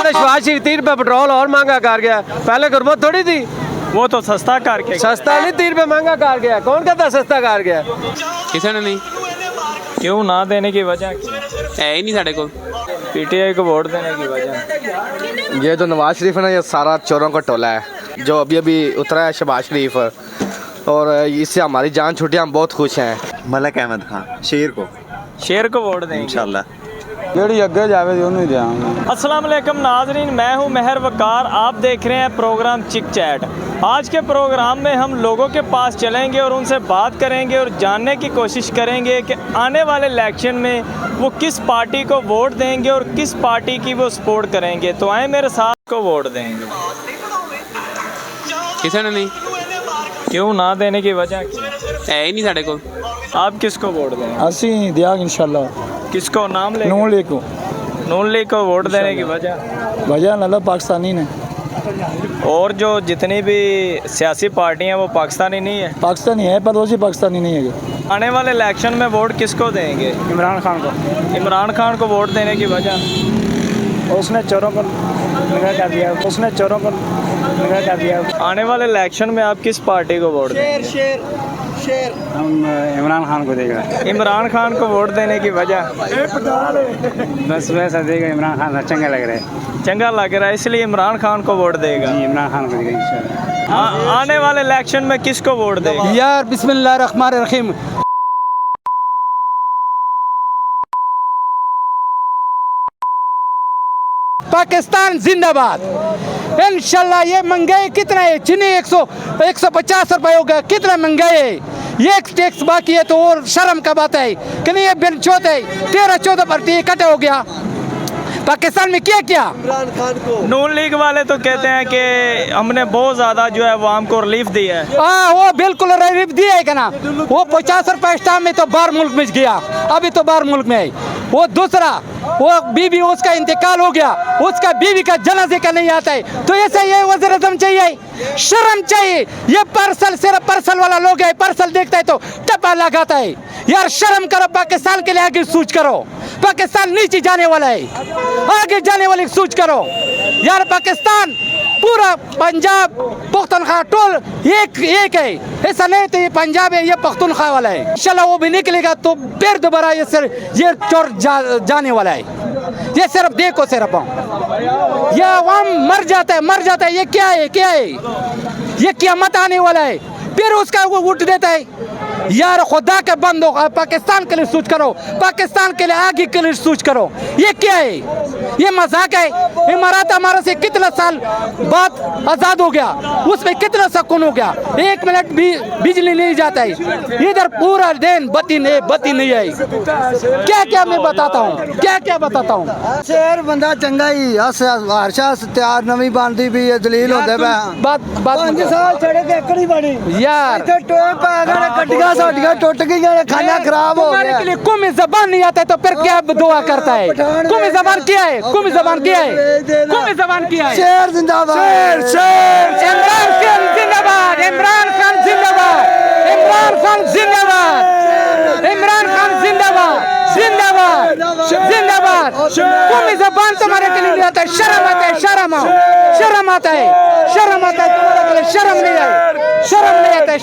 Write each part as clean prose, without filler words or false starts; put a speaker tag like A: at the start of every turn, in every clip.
A: तो शहबाज शरीफ 30 रुपए पेट्रोल और महंगा कर गया। पहले गुरबत थोड़ी थी,
B: वो तो सस्ता करके
A: सस्ता नहीं 30 रुपए महंगा कर गया। कौन कहता सस्ता कर गया?
C: किसी ने नहीं।
B: क्यों ना देने की वजह
C: है ही नहीं साढ़े को।
B: पीटीआई को वोट देने की वजह?
D: ये जो नवाज शरीफ है ना, ये सारा चोरों का टोला है जो अभी अभी उतरा है शहबाज शरीफ, और इससे हमारी जान छुट्टी, हम बहुत खुश हैं।
E: मलक अहमद खान शेर को
B: वोट देंगे
E: इंशाल्लाह।
B: अस्सलाम वालेकुम नाजरीन, मैं हूं महर वकार। आप देख रहे हैं प्रोग्राम चिक चैट। आज के प्रोग्राम में हम लोगों के पास चलेंगे और उनसे बात करेंगे और जानने की कोशिश करेंगे कि आने वाले इलेक्शन में वो किस पार्टी को वोट देंगे और किस पार्टी की वो सपोर्ट करेंगे। तो आए मेरे साथ को वोट देंगे।
C: किसी ने नहीं।
B: क्यों ना देने की वजह
C: है ही नहीं साढ़े को।
B: आप किसको वोट देंगे?
F: ਅਸੀਂ ਦਿਆਂਗੇ इंशाल्लाह।
B: किसको नाम ले?
F: नून लीग को।
B: नून लीग को वोट देने की वजह?
F: वजह मतलब पाकिस्तानी ने।
B: और जो जितनी भी सियासी पार्टियां हैं वो पाकिस्तानी नहीं है?
F: पाकिस्तानी है पर वो पाकिस्तानी नहीं है।
B: आने वाले इलेक्शन में वोट किसको देंगे?
F: इमरान खान को।
B: इमरान खान को वोट देने की वजह?
F: उसने चोरों पर निगाह कर दिया, उसने चोरों पर निगाह कर दिया।
B: आने वाले इलेक्शन में आप किस पार्टी को वोट देंगे?
F: हम इमरान खान को देगा।
B: इमरान खान को वोट देने की वजह?
F: बस वैसा देगा, इमरान खान चंगा लग रहा है।
B: चंगा लग रहा है इसलिए इमरान खान को वोट देगा।
F: जी इमरान खान को देगा इंशाल्लाह।
B: आने वाले इलेक्शन में किसको वोट देगा?
A: यार बिस्मिल्लाहिर्रहमानिर्रहीम। पाकिस्तान जिंदाबाद। इंशाल्लाह। ये महंगाई कितना है? चीनी 150 रुपए हो गया। कितना महंगाई है? ये टैक्स बाकी है तो और शर्म का बात है कि नहीं? ये बिल चौथ है 13-14% इकट्ठा हो गया। पाकिस्तान में क्या क्या? इमरान खान को
B: नून लीग वाले तो कहते हैं कि हमने बहुत ज्यादा जो है अवाम को रिलीफ दिया है।
A: हाँ वो बिल्कुल रिलीफ दिया है ना। वो 50 रुपए स्टाम्प में तो बाहर मुल्क में गया, अभी तो बाहर मुल्क में है। वो दूसरा वो बीवी उसका इंतकाल हो गया, उसका बीवी का जनाजे का नहीं आता है। तो ऐसा ये वज़ीर आज़म चाहिए, शर्म चाहिए। ये पार्सल सिर्फ पार्सल वाला लोग है, पार्सल देखता है तो टप्पा लगाता है। यार शर्म करो, पाकिस्तान के लिए आगे सोच करो। पाकिस्तान नीचे जाने वाला है, आगे जाने वाली सोच करो यार। पाकिस्तान पूरा पंजाब पख्तूनख्वा टोल एक है, ऐसा नहीं तो ये पंजाब है, ये पख्तूनख्वा वाला है। इंशाल्लाह वो भी निकलेगा तो फिर दोबारा ये चोर जाने वाला है। ये सिर्फ देखो, सिर्फ ये अवाम मर जाता है। ये क्या है? ये क़यामत आने वाला है, फिर उसका वो उठ देता है। यार खुदा के बंदो, पाकिस्तान के लिए सोच करो, पाकिस्तान के लिए आगे के लिए सोच करो। ये क्या है? ये मजाक है? इमारात हमारे से कितना साल बाद आज़ाद हो गया, उसमें कितना सुकून हो गया। 1 मिनट भी बिजली नहीं जाता है इधर, पूरा दिन बत्ती नहीं है। क्या मैं बताता हूँ, क्या बताता हूँ।
G: शेर बंदा चंगा ही हर्षा तैयार नवी बनती भी दलील होते
A: बात
G: 5 साल छड़े ते एकड़ी बनी
A: यार।
G: कटिया साडियां टुट गई, खाना खराब हो गया।
A: के लिए कुमी जबान नहीं आता है तो फिर क्या दुआ करता है? कुमी जबान क्या है? कुमी जबान क्या है?
G: शेर जिंदाबाद,
A: इमरान खान जिंदाबाद, इमरान खान जिंदाबाद, इमरान खान जिंदाबाद, इमरान खान जिंदाबाद, जिंदाबाद। कुमी जबान तुम्हारे के लिए नहीं आता है। शर्म आता है, शर्म आता है तुम्हारे के लिए। शर्म नहीं आता है।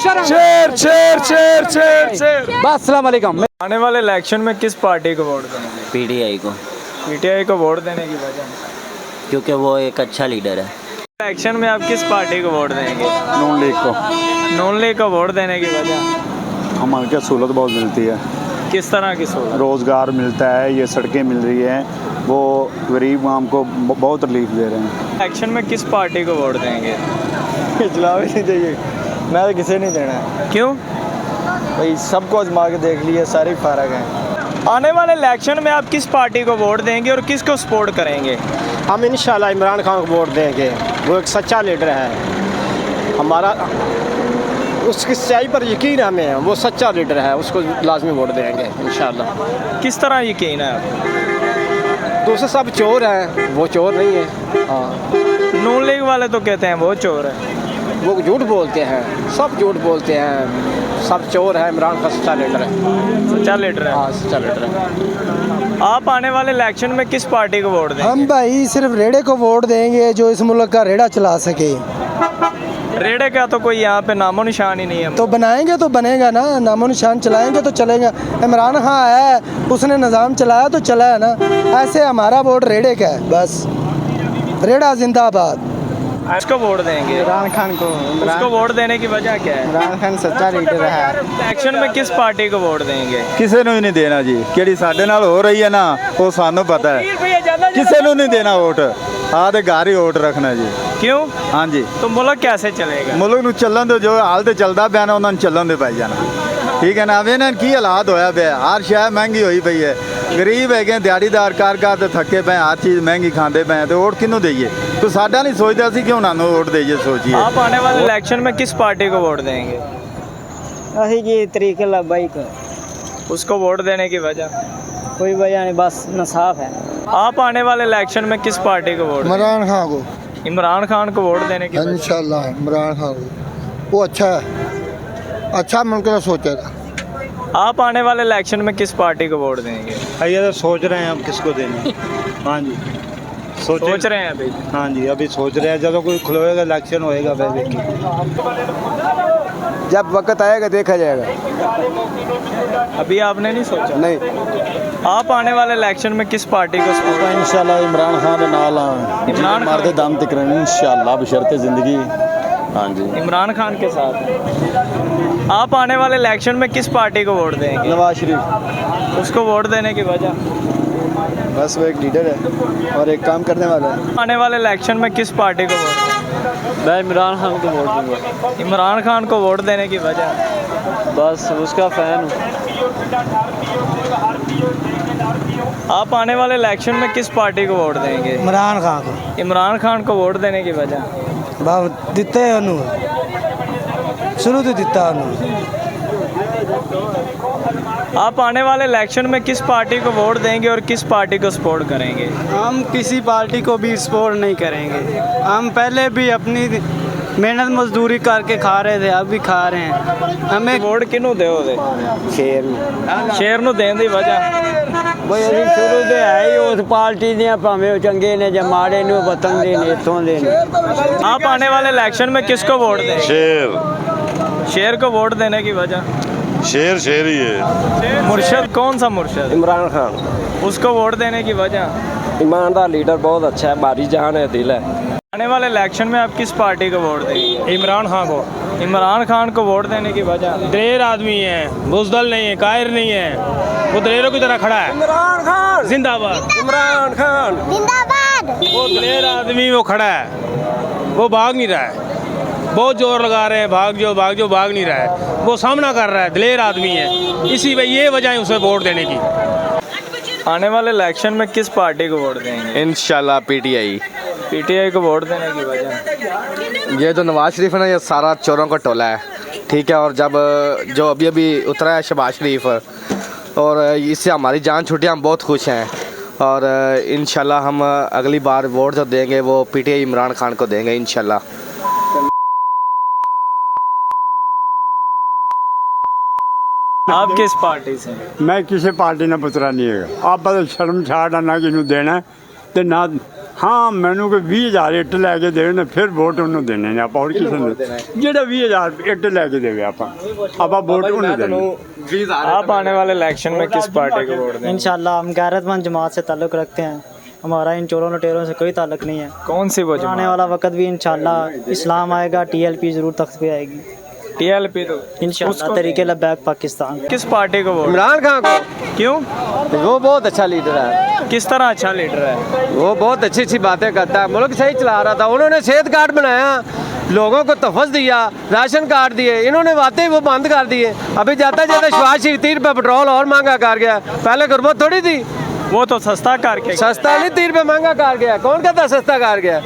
A: बस अस्सलाम वालेकुम।
B: आने वाले इलेक्शन में किस पार्टी को वोट देंगे?
H: पीटीआई को।
B: पीटीआई को वोट देने की वजह?
H: क्योंकि वो एक अच्छा लीडर है।
B: इलेक्शन में आप किस पार्टी को वोट देंगे?
E: नून लीग को।
B: नून लीग को वोट देने की वजह?
E: हमारे क्या सहूलत बहुत मिलती है।
B: किस तरह की सहूलत?
E: रोज़गार मिलता है, ये सड़कें मिल रही हैं, वो गरीब आम को बहुत रिलीफ दे रहे हैं।
B: इलेक्शन में किस पार्टी को वोट देंगे?
F: जवाब ही नहीं चाहिए, मैं तो किसी नहीं देना है।
B: क्यों?
F: भाई सबको आजमा के देख लिए, सारी फारग हैं।
B: आने वाले इलेक्शन में आप किस पार्टी को वोट देंगे और किसको सपोर्ट करेंगे?
I: हम इंशाल्लाह इमरान खान को वोट देंगे। वो एक सच्चा लीडर है, हमारा उसकी सच्चाई पर यकीन है हमें। वो सच्चा लीडर है, उसको लाजमी वोट देंगे इंशाल्लाह।
B: किस तरह यकीन है आपको?
I: दूसरे सब चोर हैं, वो चोर नहीं है। हाँ,
B: नून लीग वाले तो कहते हैं वो चोर है।
I: वो झूठ बोलते हैं, सब झूठ बोलते हैं, सब चोर है। इमरान खान सच्चा लीडर है।
B: सच्चा लीडर है।
I: हाँ सच्चा लीडर है।
B: आप आने वाले इलेक्शन में किस पार्टी को वोट देंगे?
G: हम भाई सिर्फ रेड़े को वोट देंगे जो इस मुल्क का रेड़ा चला सके।
B: रेड़े का तो कोई यहाँ पे नामो निशान ही नहीं है।
G: तो बनाएंगे तो बनेगा ना, नामो निशान चलाएंगे तो चलेगा। इमरान खान है, उसने निज़ाम चलाया तो चला है ना। ऐसे हमारा वोट रेड़े का है, बस रेड़ा जिंदाबाद।
B: उसको वोट देंगे?
F: इमरान खान को।
B: उसको वोट देने की वजह क्या है?
F: इमरान खान सच्चा लीडर है।
B: इलेक्शन में किस पार्टी को वोट देंगे?
E: ਕਿਸੇ ਨੂੰ ਹੀ ਨਹੀਂ ਦੇਣਾ ਜੀ, ਕਿਹੜੀ ਸਾਡੇ ਨਾਲ ਹੋ ਰਹੀ ਹੈ ਨਾ ਉਹ ਸਾਨੂੰ ਪਤਾ ਹੈ। ਕਿਸੇ ਨੂੰ ਨਹੀਂ ਦੇਣਾ ਵੋਟ, ਆਹ ਤੇ ਘਰ ਹੀ ਵੋਟ ਰੱਖਣਾ ਜੀ।
B: क्यों?
E: ਹਾਂਜੀ
B: तो मुल्क कैसे चलेगा?
E: ਮੁਲਕ ਨੂੰ ਚੱਲਣ ਦਿਓ, ਜੋ ਹਾਲ ਤੇ ਚੱਲਦਾ ਪਿਆ ਨਾ ਉਹਨਾਂ ਨੂੰ ਚੱਲਣ ਦੇ ਪਾਈ ਜਾਣਾ। ਠੀਕ ਹੈ ਨਾ। अब ਇਹਨਾਂ ਕੀ ਹਾਲਾਤ ਹੋਇਆ ਪਿਆ, ਹਰ ਸ਼ੈ ਮਹਿੰਗੀ ਹੋਈ ਪਈ ਹੈ। ਗਰੀਬ ਹੈਗੇ, ਦਿਹਾੜੀਦਾਰ ਕਰ ਤੇ ਥੱਕੇ ਪਏ, ਹਰ ਚੀਜ਼ ਮਹਿੰਗੀ ਖਾਂਦੇ ਪਏ ਤੇ ਵੋਟ ਕਿਹਨੂੰ ਦੇਈਏ? ਤੂੰ ਸਾਡਾ ਨਹੀਂ ਸੋਚਦਾ, ਅਸੀਂ ਕਿਉਂ ਨਾ ਵੋਟ ਦੇਈਏ ਸੋਚੀਏ।
B: आप आने वाले इलेक्शन में किस पार्टी को वोट देंगे?
F: अही जी तरीके ला बाइक
B: उसको वोट देने की वजह?
F: कोई वजह नहीं, बस इंसाफ है।
B: आप आने वाले इलेक्शन में किस पार्टी को वोट देंगे?
G: इमरान खान को
B: इमरान खान को वोट देने की वजह?
G: इंशाल्लाह इमरान खान को, वो अच्छा है, अच्छा मुल्क का सोचेगा।
B: आप आने वाले इलेक्शन में किस पार्टी को वोट देंगे?
E: ये तो सोच रहे हैं हम किसको देना। हाँ जी
B: सोच रहे हैं अभी?
E: हाँ जी अभी सोच रहे हैं, जब कोई खुलवेगा इलेक्शन होएगा फिर देखिए।
G: जब वक्त आएगा देखा जाएगा।
B: अभी आपने नहीं सोचा?
G: नहीं,
B: आप आने वाले इलेक्शन में किस पार्टी को सपोर्ट?
E: इंशाल्लाह इमरान खान के नाल
B: इमरान खान
E: दे दम तक इंशाल्लाह बशर्ते जिंदगी। हाँ जी
B: इमरान खान के साथ। आप आने वाले इलेक्शन में किस पार्टी को वोट देंगे?
E: नवाज शरीफ।
B: उसको वोट देने की वजह?
E: बस वो एक लीडर है और एक काम करने वाला है।
B: आने वाले इलेक्शन में किस पार्टी को वोट देंगे?
F: मैं इमरान खान को वोट दूंगा।
B: इमरान खान को वोट देने की वजह?
F: बस उसका फ़ैन हूँ।
B: आप आने वाले इलेक्शन में किस पार्टी को वोट देंगे?
G: इमरान खान को
B: इमरान खान को वोट देने की वजह?
G: बहुत दिते शुरू तो दिता।
B: आप आने वाले इलेक्शन में किस पार्टी को वोट देंगे और किस पार्टी को सपोर्ट करेंगे?
F: हम किसी पार्टी को भी सपोर्ट नहीं करेंगे। हम पहले भी अपनी मेहनत मजदूरी करके खा रहे थे, अब भी खा रहे हैं। हमें
B: वोट किनू दोगे? शेर नू देने की वजह?
F: ਬਈ ਅਸੀਂ ਸ਼ੁਰੂ ਦੇ ਹੈ ਹੀ ਉਸ ਪਾਰਟੀ ਦੀਆਂ, ਭਾਵੇਂ ਉਹ ਚੰਗੇ ਨੇ ਜਾਂ ਮਾੜੇ ਨੇ, ਉਹ ਵਤਨ ਦੇ ਨੇ, ਇੱਥੋਂ ਦੇ ਨੇ।
B: आप आने वाले इलेक्शन में किसको वोट देंगे?
J: शेर
B: शेर को वोट देने की वजह?
J: शेर शेर ही है।
B: मुर्शद कौन सा मुर्शद?
I: इमरान खान
B: उसको वोट देने की वजह?
I: ईमानदार लीडर, बहुत अच्छा है, भारी जान है, दिल है।
B: आने वाले इलेक्शन में आप किस पार्टी को वोट देंगे?
F: इमरान खान को।
B: इमरान खान को वोट देने की वजह?
F: दलेर आदमी है, बुजदल नहीं है, कायर नहीं है, वो दलेरों की तरह खड़ा है।
I: इमरान खान
F: जिंदाबाद।
I: इमरान खान
K: जिंदाबाद।
F: वो दलेर आदमी वो खड़ा है, वो भाग नहीं रहा है। बहुत जोर लगा रहे हैं, भाग जो भाग नहीं रहा है, वो सामना कर रहा है, दलेर आदमी है। इसी वजह ये वजह है उसे वोट देने की।
B: आने वाले इलेक्शन में किस पार्टी को वोट देंगे?
D: इंशाल्लाह पीटीआई।
B: पीटीआई को वोट देने की वजह?
D: ये जो नवाज शरीफ है ना, ये सारा चोरों का टोला है। ठीक है। और जब जो अभी उतरा है शहबाज शरीफ, और इससे हमारी जान छूटी, हम बहुत खुश हैं। और इंशाल्लाह हम अगली बार वोट जो देंगे वो पीटीआई इमरान खान को देंगे इंशाल्लाह।
B: आप किस पार्टी से?
E: मैं किसी पार्टी ने पुतरा नहीं है। आप बस शर्म छाड़ ना किनू देना ते ना। हाँ मैनू कोई 20,000 ਇੱਟ ਲੈ ਕੇ ਦੇਵੇ ਨੇ ਫਿਰ ਵੋਟ ਉਹਨੂੰ ਦੇਣੇ ਨੇ ਆਪਾਂ, ਹੋਰ ਕਿਸੇ ਨੂੰ ਜਿਹੜਾ 20,000 ਇੱਟ ਲੈ ਕੇ ਦੇਵੇ ਆਪਾਂ ਵੋਟ ਉਹਨੂੰ ਦੇਣੇ।
B: आप आने वाले इलेक्शन में किस पार्टी को वोट देंगे?
F: इंशाल्लाह हम गैरतमंद जमात से ताल्लुक़ रखते हैं। हमारा इन चोरों लुटेरों से कोई ताल्लुक़ नहीं है।
B: कौन सी वो
F: आने
B: जमात?
F: वाला वक्त भी इंशाल्लाह इस्लाम आएगा, TLP ज़रूर तख्त पे आएगी
B: TLP तो
F: इंशाल्लाह। तरीके लबैक पाकिस्तान।
B: किस पार्टी को वोट?
I: इमरान खान को।
B: क्यों?
I: वो बहुत अच्छा लीडर है।
B: किस तरह अच्छा लीडर है?
I: वो बहुत अच्छी अच्छी बातें करता है, मुल्क सही चला रहा था। उन्होंने सेहत कार्ड बनाया, लोगों को तोहफ़ दिया, राशन कार्ड दिए, इन्होंने बातें वो बंद कर दिए। अभी जाता जाता शहबाज शरीफ 30 रुपये पेट्रोल और महंगा कर गया। पहले गुरबत थोड़ी थी,
B: वो तो सस्ता करके
I: सस्ता नहीं 3 रुपये महंगा कर गया। कौन कहता सस्ता कर गया?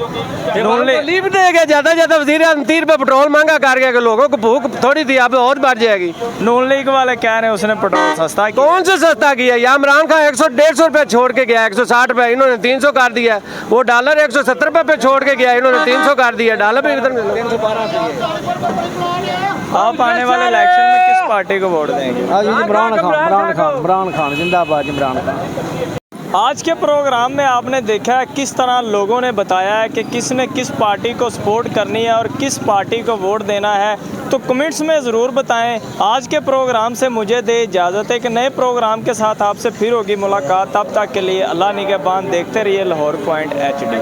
I: लीव दे गया ज़्यादा ज़्यादा वज़ीर आज़म 3 रुपये पेट्रोल महंगा कर गया कि लोगों को भूख थोड़ी थी, अब और बढ़ जाएगी।
B: नून लीग वाले कह रहे हैं उसने पेट्रोल सस्ता किया।
I: कौन से सस्ता किया? या इमरान खान 100-150 रुपये छोड़ के गया, 160 रुपये, इन्होंने 300 कर दिया। वो डॉलर 170 रुपये पे छोड़ के गया, इन्होंने 300 कर दिया। डॉलर भी 312।
B: आप आने वाले इलेक्शन में किस पार्टी को वोट देंगे?
I: इमरान खान जिंदाबाद, इमरान खान।
B: आज के प्रोग्राम में आपने देखा है किस तरह लोगों ने बताया है कि किसने किस पार्टी को सपोर्ट करनी है और किस पार्टी को वोट देना है। तो कमेंट्स में ज़रूर बताएं। आज के प्रोग्राम से मुझे दे इजाज़त है कि नए प्रोग्राम के साथ आपसे फिर होगी मुलाकात। तब तक के लिए अल्लाह निगहबान। देखते रहिए लाहौर पॉइंट HD।